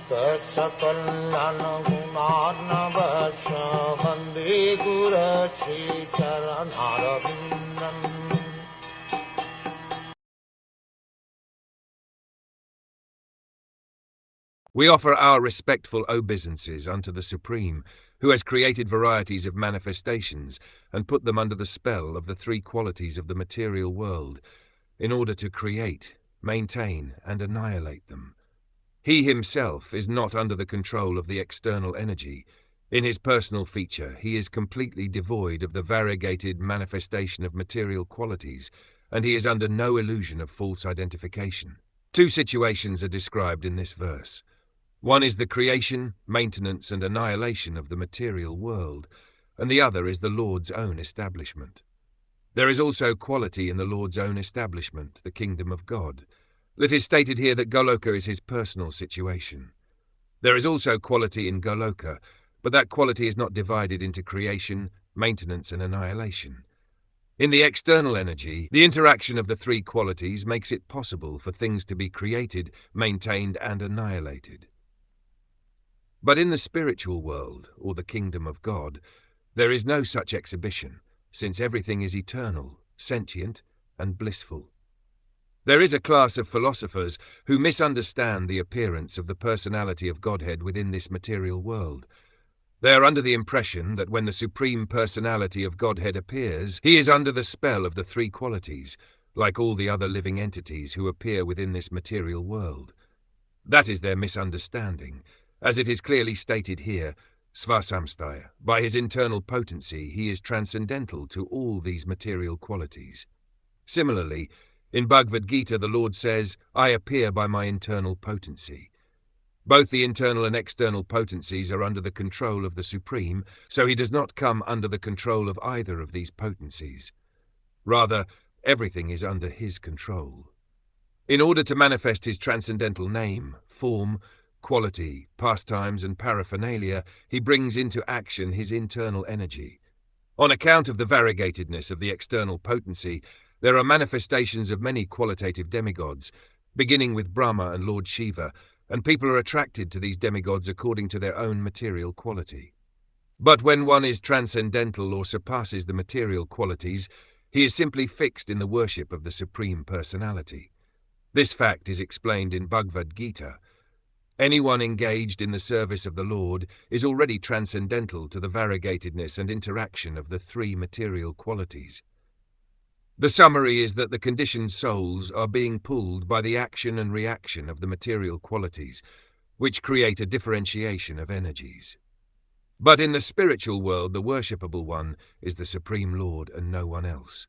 Saksakallan gunarnavasya Vande Guru Sri Charanarvindam. We offer our respectful obeisances unto the Supreme, who has created varieties of manifestations and put them under the spell of the three qualities of the material world, in order to create, maintain, and annihilate them. He himself is not under the control of the external energy. In his personal feature, he is completely devoid of the variegated manifestation of material qualities, and he is under no illusion of false identification. Two situations are described in this verse. One is the creation, maintenance, and annihilation of the material world, and the other is the Lord's own establishment. There is also quality in the Lord's own establishment, the kingdom of God. It is stated here that Goloka is his personal situation. There is also quality in Goloka, but that quality is not divided into creation, maintenance, and annihilation. In the external energy, the interaction of the three qualities makes it possible for things to be created, maintained, and annihilated. But in the spiritual world, or the kingdom of God, there is no such exhibition, since everything is eternal, sentient, and blissful. There is a class of philosophers who misunderstand the appearance of the personality of Godhead within this material world. They are under the impression that when the Supreme Personality of Godhead appears, he is under the spell of the three qualities, like all the other living entities who appear within this material world. That is their misunderstanding. As it is clearly stated here, Svasamstaya, by his internal potency, he is transcendental to all these material qualities. Similarly, in Bhagavad Gita the Lord says, I appear by my internal potency. Both the internal and external potencies are under the control of the Supreme, so he does not come under the control of either of these potencies. Rather, everything is under his control. In order to manifest his transcendental name, form, quality, pastimes, and paraphernalia, he brings into action his internal energy. On account of the variegatedness of the external potency, there are manifestations of many qualitative demigods, beginning with Brahma and Lord Shiva, and people are attracted to these demigods according to their own material quality. But when one is transcendental or surpasses the material qualities, he is simply fixed in the worship of the Supreme Personality. This fact is explained in Bhagavad Gita. Anyone engaged in the service of the Lord is already transcendental to the variegatedness and interaction of the three material qualities. The summary is that the conditioned souls are being pulled by the action and reaction of the material qualities, which create a differentiation of energies. But in the spiritual world, the worshipable one is the Supreme Lord and no one else.